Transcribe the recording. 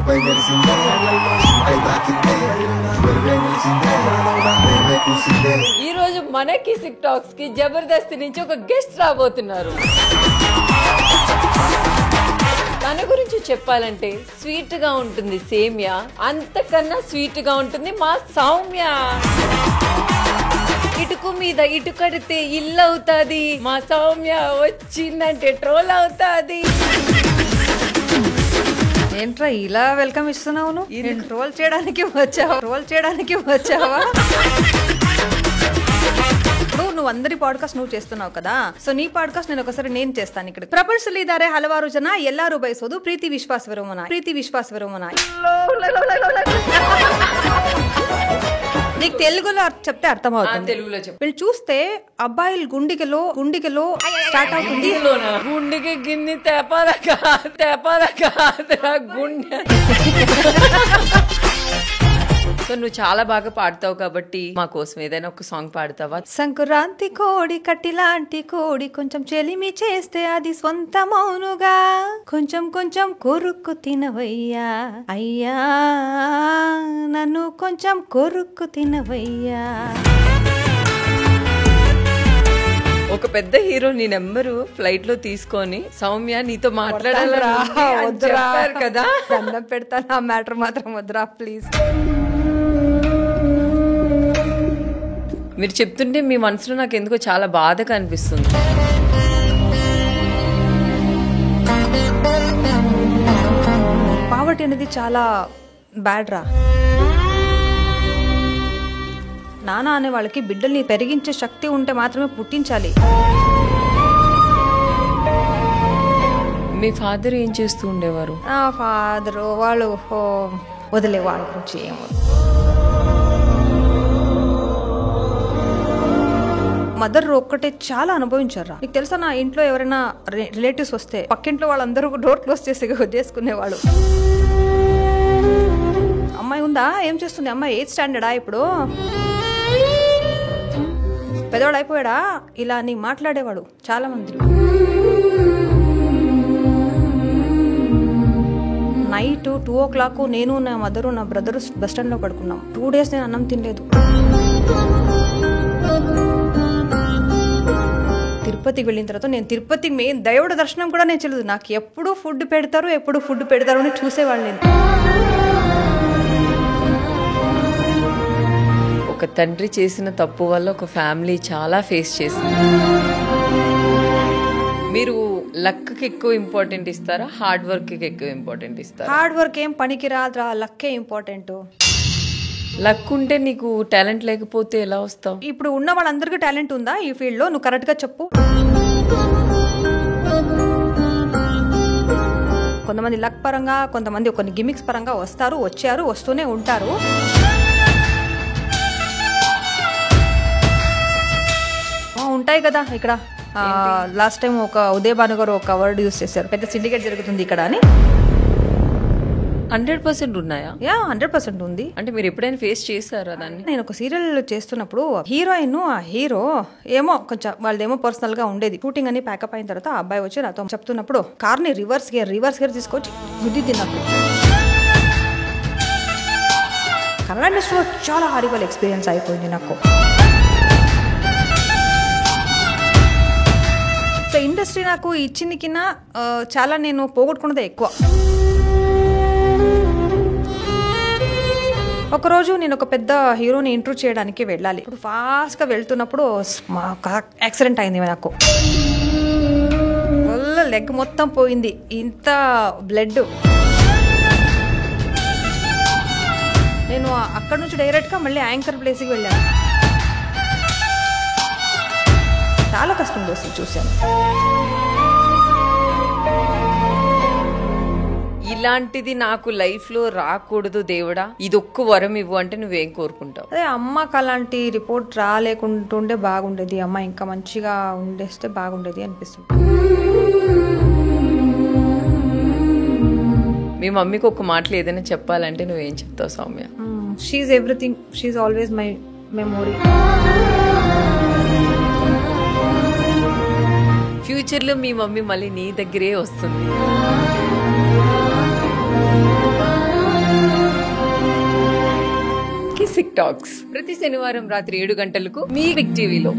ఈ రోజు మన కిసిక్ టాక్స్ కి జబర్దస్త్ నుంచి ఒక గెస్ట్ రాబోతున్నారు. తన గురించి చెప్పాలంటే స్వీట్ గా ఉంటుంది సేమియా, అంతకన్నా స్వీట్ గా ఉంటుంది మా సౌమ్య. ఇటుకు మీద ఇటుకడితే ఇల్లు అవుతాది, మా సౌమ్య వచ్చిందంటే ట్రోల్ అవుతాది. ఏంట్రా ఇలా వెల్కమ్ ఇస్తున్నావు? నువ్వు ట్రోల్ చేయడానికి వచ్చావా? ఇప్పుడు నువ్వు అందరి పాడ్కాస్ట్ నువ్వు చేస్తున్నావు కదా, సో నీ పాడ్కాస్ట్ నేను ఒకసారి నేను చేస్తాను. ఇక్కడ ಪ್ರಪಂಚದಲ್ಲಿದ್ದಾರೆ ಹಲವಾರು ಜನ, ಎಲ್ಲರೂ ಬಯಸೋದು ಪ್ರೀತಿ ವಿಶ್ವಾಸವಿರುವನ. నీకు తెలుగులో చెప్తే అర్థం అవుతుంది. తెలుగులో చెప్పు. వీళ్ళు చూస్తే అబ్బాయిలు గుండిగలో స్టార్ట్ అవుతుంది. గుండెకి గిన్నె తెపదగా గుండె. సో నువ్వు చాలా బాగా పాడతావు కాబట్టి మా కోసం ఏదైనా ఒక సాంగ్ పాడతావా? సంక్రాంతి కోడి కట్టిలాంటి కోడి, కొంచెం చెలిమి చేస్తే అది సొంతమౌనుగా, కొంచెం కొంచెం కొరుక్కు తినవయ్యా అయ్యా, నన్ను కొంచెం కొరుక్కు తినవయ్యా. ఒక పెద్ద హీరో నీ నెంబరు ఫ్లైట్ లో తీసుకొని సౌమ్య నీతో మాట్లాడాలి కదా, దండం పెడతాను. ఆ మ్యాటర్ మాత్రం వద్దురా ప్లీజ్. మీరు చెప్తుంటే మీ మనసులో నాకు ఎందుకో చాలా బాధగా అనిపిస్తుంది. పావర్టీ అనేది చాలా బ్యాడ్ రా. నాన్న అనే వాళ్ళకి బిడ్డల్ని పెరిగించే శక్తి ఉంటే మాత్రమే పుట్టించాలి. మీ ఫాదర్ ఏం చేస్తూ ఉండేవారు? నా ఫాదర్ వాళ్ళు వదిలే వాళ్ళ గురించి ఏమో. మదర్ ఒక్కటే చాలా అనుభవించారా. నీకు తెలుసా, నా ఇంట్లో ఎవరైనా రిలేటివ్స్ వస్తే పక్కింట్లో వాళ్ళందరూ డోర్ క్లోజ్ చేసుకునేవాళ్ళు. అమ్మాయి ఉందా, ఏం చేస్తుంది అమ్మాయి, 8th స్టాండర్డా ఇప్పుడు, పెద్దవాడు అయిపోయాడా, ఇలా నీ మాట్లాడేవాడు చాలా మంది. నైట్ 2 o'clock నేను నా మదరు నా బ్రదరు బస్ స్టాండ్ లో పడుకున్నాం. 2 days నేను అన్నం తినలేదు. తిరుపతికి వెళ్ళిన తర్వాత నేను తిరుపతి మెయిన్ దేవుడి దర్శనం కూడా నేను చేయలేదు. నాకు ఎప్పుడు ఫుడ్ పెడతారు అని చూసేవాళ్ళు. నేను ఒక తండ్రి చేసిన తప్పు వల్ల ఒక ఫ్యామిలీ చాలా ఫేస్ చేసింది. మీరు లక్ కి ఎక్కువ ఇంపార్టెంట్ ఇస్తారా, హార్డ్ వర్క్ కి ఎక్కువ ఇంపార్టెంట్ ఇస్తారా? హార్డ్ వర్క్ ఏం పనికి రాదురా, లక్కే ఇంపార్టెంట్. లక్ ఉంటే నీకు టాలెంట్ లేకపోతే ఎలా వస్తావు? ఇప్పుడు ఉన్న వాళ్ళందరికీ టాలెంట్ ఉందా ఈ ఫీల్డ్ లో? నువ్వు కరెక్ట్ గా చెప్పు. కొంతమంది లక్ పరంగా, కొంతమంది కొన్ని గిమిక్స్ పరంగా వస్తూనే ఉంటారు. ఉంటాయి కదా. ఇక్కడ లాస్ట్ టైం ఒక ఉదయ్ భాను గారు ఒక వర్డ్ యూజ్ చేశారు, పెద్ద సిండికేట్ జరుగుతుంది ఇక్కడ అని. 100% ఉన్నాయా? 100% ఉంది. అంటే మీరు ఎప్పుడైనా ఫేస్ చేశారా దాన్ని? నేను ఒక సీరియల్ చేస్తున్నప్పుడు హీరోయిన్ ఆ హీరో ఏమో కొంచెం వాళ్ళదేమో పర్సనల్ గా ఉండేది. షూటింగ్ అని ప్యాకప్ అయిన తర్వాత ఆ అబ్బాయి వచ్చి నాతో చెప్తున్నప్పుడు కార్ ని రివర్స్ గేర్ తీసుకొచ్చి గుద్ది తిన్నప్పుడు. కన్నడ ఇండస్ట్రీలో చాలా హారిబుల్ ఎక్స్పీరియన్స్ అయిపోయింది నాకు. సో ఇండస్ట్రీ నాకు ఇచ్చింది కింద చాలా నేను పోగొట్టుకున్నదే ఎక్కువ. ఒకరోజు నేను ఒక పెద్ద హీరోని ఇంటర్వ్యూ చేయడానికి వెళ్ళాలి. ఇప్పుడు ఫాస్ట్ గా వెళ్తున్నప్పుడు యాక్సిడెంట్ అయింది నాకు. లెగ్ మొత్తం పోయింది, ఇంత బ్లడ్. నేను అక్కడ నుంచి డైరెక్ట్ గా మళ్ళీ యాంకర్ ప్లేస్ కి వెళ్ళాను. చాలా కష్టం కోసం చూశాను. ఇలాంటిది నాకు లైఫ్ లో రాకూడదు దేవుడా, ఇది ఒక్క వరం ఇవ్వు అంటే నువ్వేం కోరుకుంటావు? అదే అమ్మకి అలాంటి రిపోర్ట్ రాలేకుంటుండే బాగుండేది, అమ్మ ఇంకా మంచిగా ఉండేస్తే బాగుండేది అనిపిస్తుంది. మీ మమ్మీకి ఒక మాటలు ఏదైనా చెప్పాలంటే నువ్వేం చెప్తావు Soumya? She everything, she always my memory. Future లో మీ మమ్మీ మళ్ళీ నీ దగ్గరే వస్తుంది. క్లాసిక్ టాక్స్ ప్రతి శనివారం రాత్రి 7 గంటలకు మీ బిగ్ టీవీలో.